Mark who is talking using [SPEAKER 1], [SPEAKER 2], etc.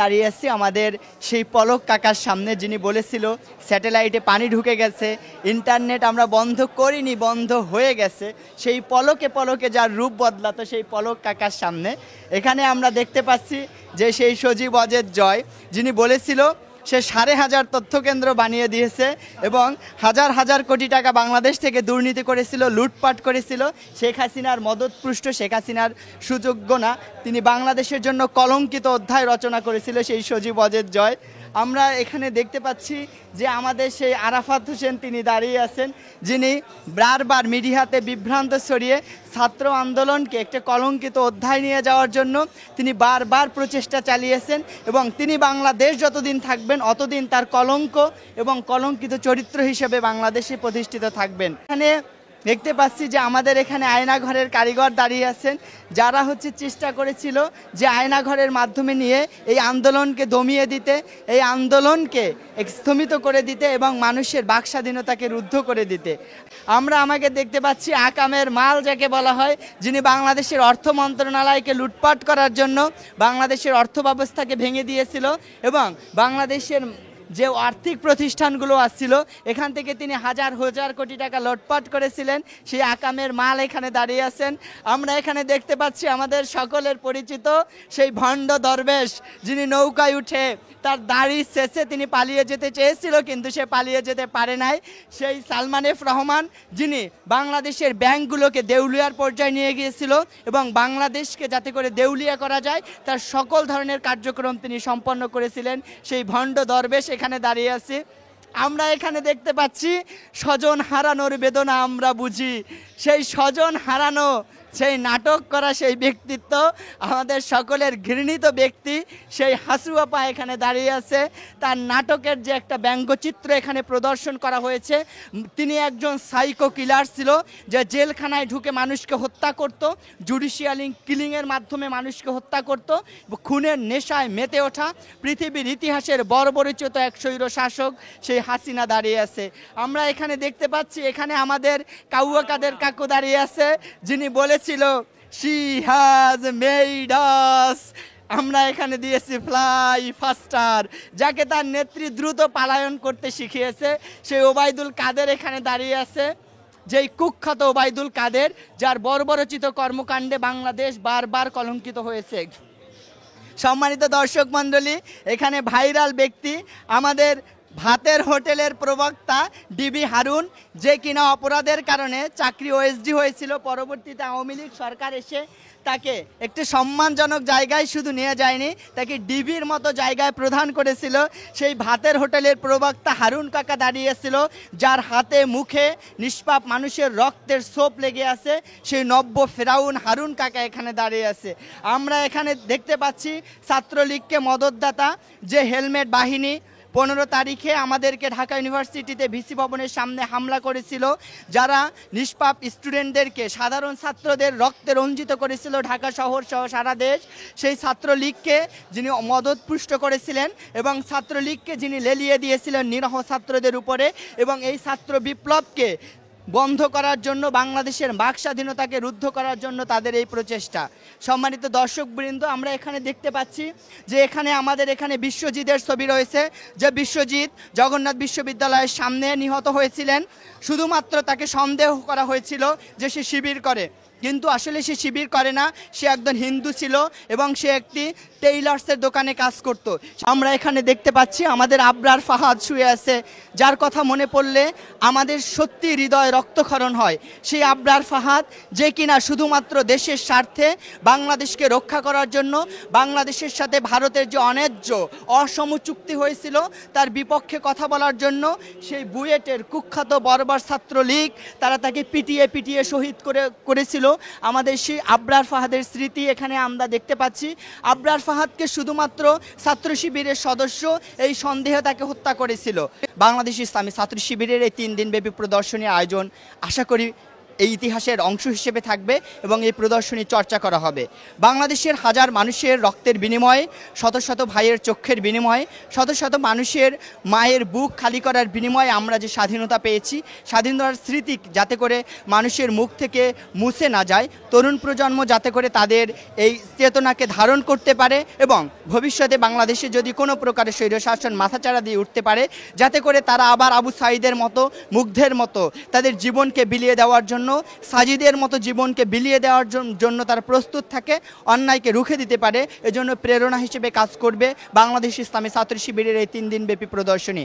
[SPEAKER 1] দাঁড়িয়ে আছি আমাদের সেই পলক কাকার সামনে, যিনি বলেছিল স্যাটেলাইটে পানি ঢুকে গেছে, ইন্টারনেট আমরা বন্ধ করিনি, বন্ধ হয়ে গেছে। সেই পলকে পলকে যার রূপ বদলাতো সেই পলক কাকার সামনে এখানে আমরা দেখতে পাচ্ছি যে সেই সজীব অজের জয়, যিনি বলেছিল সে 5,500 তথ্যকেন্দ্র বানিয়ে দিয়েছে এবং হাজার হাজার কোটি টাকা বাংলাদেশ থেকে দুর্নীতি করেছিল, লুটপাট করেছিল। শেখ হাসিনার মদতপুষ্ট, শেখ হাসিনার সুযোগ্য না, তিনি বাংলাদেশের জন্য কলঙ্কিত অধ্যায় রচনা করেছিল সেই সজীব অজের জয়। আমরা এখানে দেখতে পাচ্ছি যে আমাদের সেই আরাফাত হোসেন তিনি দাঁড়িয়ে আছেন, যিনি বারবার মিডিয়াতে বিভ্রান্ত ছড়িয়ে ছাত্র আন্দোলনকে একটা কলঙ্কিত অধ্যায় নিয়ে যাওয়ার জন্য তিনি বারবার প্রচেষ্টা চালিয়েছেন এবং তিনি বাংলাদেশ যতদিন থাকবেন অতদিন তার কলঙ্ক এবং কলঙ্কিত চরিত্র হিসেবে বাংলাদেশে প্রতিষ্ঠিত থাকবেন। এখানে দেখতে পাচ্ছি যে আমাদের এখানে আয়নাঘরের কারিগর দাঁড়িয়ে আছেন, যারা চেষ্টা করেছিল যে আয়নাঘরের মাধ্যমে নিয়ে এই আন্দোলনকে দমিয়ে দিতে, এই আন্দোলনকে স্থমিত করে দিতে এবং মানুষের বাক স্বাধীনতাকে রুদ্ধ করে দিতে। আমাকে দেখতে পাচ্ছি আকামের মাল যাকে বলা হয়, যিনি বাংলাদেশের অর্থ মন্ত্রণালয়কে লুটপাট করার জন্য বাংলাদেশের অর্থ ব্যবস্থাকে ভেঙে দিয়েছিল এবং বাংলাদেশের যে আর্থিক প্রতিষ্ঠানগুলো আসছিল এখান থেকে তিনি হাজার হাজার কোটি টাকা লুটপাট করেছিলেন। সেই আকামের মাল এখানে দাঁড়িয়ে আছেন। আমরা এখানে দেখতে পাচ্ছি আমাদের সকলের পরিচিত সেই ভণ্ড দরবেশ, যিনি নৌকায় উঠে তার দাড়ি শেষে তিনি পালিয়ে যেতে চেয়েছিল কিন্তু সে পালিয়ে যেতে পারে নাই, সেই সালমান এফ রহমান, যিনি বাংলাদেশের ব্যাংকগুলোকে দেউলিয়ার পর্যায়ে নিয়ে গিয়েছিল এবং বাংলাদেশকে যাতে করে দেউলিয়া করা যায় তার সকল ধরনের কার্যক্রম তিনি সম্পন্ন করেছিলেন। সেই ভণ্ড দরবেশ এখানে দাঁড়িয়ে আছে। আমরা এখানে দেখতে পাচ্ছি স্বজন হারানোর বেদনা আমরা বুঝি, সেই স্বজন হারানো, সেই নাটক করা সেই ব্যক্তিত্ব, আমাদের সকলের ঘৃণিত ব্যক্তি সেই হাসু আপা এখানে দাঁড়িয়ে আছে। তার নাটকের যে একটা ব্যঙ্গচিত্র এখানে প্রদর্শন করা হয়েছে, তিনি একজন সাইকো কিলার ছিল, যে জেলখানায় ঢুকে মানুষকে হত্যা করত, জুডিশিয়াল কিলিংয়ের মাধ্যমে মানুষকে হত্যা করত, খুনের নেশায় মেতে ওঠা পৃথিবীর ইতিহাসের বর্বরোচিত এক স্বৈর শাসক সেই হাসিনা দাঁড়িয়ে আছে। আমরা এখানে দেখতে পাচ্ছি এখানে আমাদের কাউয়া কাদের কাকু দাঁড়িয়ে আছে, যিনি বলেছিল she has made us, আমরা এখানে দিয়েছি ফ্লাই ফাস্টার, যাকে তার নেত্রী দ্রুত পালায়ন করতে শিখিয়েছে। সেই ওবায়দুল কাদের এখানে দাঁড়িয়ে আছে, যেই কুখ্যাত ওবায়দুল কাদের, যার বর্বরচিত কর্মকাণ্ডে বাংলাদেশ বারবার কলঙ্কিত হয়েছে। সম্মানিত দর্শক মণ্ডলী, এখানে ভাইরাল ব্যক্তি আমাদের ভাতের হোটেলের প্রবক্তা ডিবি হারুন, যে কিনা অপরাধের কারণে চাকরি ওএসডি হয়েছিল, পরবর্তীতে আওয়ামী লীগ সরকার এসে তাকে একটি সম্মানজনক জায়গায় শুধু নিয়ে যায়নি, তাকে ডিবির মতো জায়গায় প্রদান করেছিল। সেই ভাতের হোটেলের প্রবক্তা হারুন কাকা দাঁড়িয়েছিল, যার হাতে মুখে নিষ্পাপ মানুষের রক্তের ছোপ লেগে আছে। সেই নব্য ফেরাউন হারুন কাকা এখানে দাঁড়িয়ে আছে। আমরা এখানে দেখতে পাচ্ছি ছাত্রলীগকে মদতদাতা যে হেলমেট বাহিনী 15 তারিখে আমাদেরকে ঢাকা ইউনিভার্সিটিতে ভিসি ভবনের সামনে হামলা করেছিল, যারা নিষ্পাপ স্টুডেন্টদেরকে, সাধারণ ছাত্রদের রক্তে রঞ্জিত করেছিল ঢাকা শহর সহ সারা দেশ, সেই ছাত্রলীগকে যিনি মদতপুষ্ট করেছিলেন এবং ছাত্রলীগকে যিনি লেলিয়ে দিয়েছিলেন নিরহ ছাত্রদের উপরে, এবং এই ছাত্র বিপ্লবকে বন্ধ করার জন্য, বাংলাদেশের বাক স্বাধীনতাকে রুদ্ধ করার জন্য তাদের এই প্রচেষ্টা। সম্মানিত দর্শকবৃন্দ, আমরা এখানে দেখতে পাচ্ছি যে এখানে আমাদের এখানে বিশ্বজিতের ছবি রয়েছে, যে বিশ্বজিৎ জগন্নাথ বিশ্ববিদ্যালয়ের সামনে নিহত হয়েছিলেন। শুধুমাত্র তাকে সন্দেহ করা হয়েছিল যে সে শিবির করে, কিন্তু আসলে সে শিবির করে না, সে একজন হিন্দু ছিল এবং সে একটি টেইলার্সের দোকানে কাজ করত। আমরা এখানে দেখতে পাচ্ছি আমাদের আবরার ফাহাদ শুয়ে আছে, যার কথা মনে পড়লে আমাদের সত্যি হৃদয় রক্তক্ষরণ হয়। সেই আবরার ফাহাদ, যে কিনা শুধুমাত্র দেশের স্বার্থে বাংলাদেশকে রক্ষা করার জন্য, বাংলাদেশের সাথে ভারতের যে অন্যায্য অসম চুক্তি হয়েছিল তার বিপক্ষে কথা বলার জন্য সেই বুয়েটের কুখ্যাত বর্বর ছাত্রলীগ তারা তাকে পিটিয়ে পিটিয়ে শহীদ করেছিল। আমাদের সেই আবরার ফাহাদের স্মৃতি এখানে আমরা দেখতে পাচ্ছি। আবরার ফাহাদকে শুধুমাত্র ছাত্র শিবিরের সদস্য এই সন্দেহে তাকে হত্যা করেছিল। বাংলাদেশ ইসলামী ছাত্র শিবিরের এই 3 দিনব্যাপী প্রদর্শনীর আয়োজন আশা করি এই ইতিহাসের অংশ হিসেবে থাকবে এবং এই প্রদর্শনী চর্চা করা হবে। বাংলাদেশের হাজার মানুষের রক্তের বিনিময়ে, শত শত ভাইয়ের চোখের বিনিময়ে, শত শত মানুষের মায়ের বুক খালি করার বিনিময়ে আমরা যে স্বাধীনতা পেয়েছি, স্বাধীনতার স্মৃতি যাতে করে মানুষের মুখ থেকে মুছে না যায়, তরুণ প্রজন্ম যাতে করে তাদের এই চেতনাকে ধারণ করতে পারে এবং ভবিষ্যতে বাংলাদেশে যদি কোনো প্রকারের স্বৈরশাসন মাথাচাড়া দিয়ে উঠতে পারে, যাতে করে তারা আবার আবু সাঈদের মতো, মুগ্ধের মতো তাদের জীবনকে বিলিয়ে দেওয়ার জন্য, সাজিদের মতো জীবনকে বিলিয়ে দেওয়ার জন্য তারা প্রস্তুত থাকে, অন্যায়কে রুখে দিতে পারে। এজন্য প্রেরণা হিসেবে কাজ করবে বাংলাদেশ ইসলামী ছাত্র শিবিরের এই 3 দিনব্যাপী প্রদর্শনী।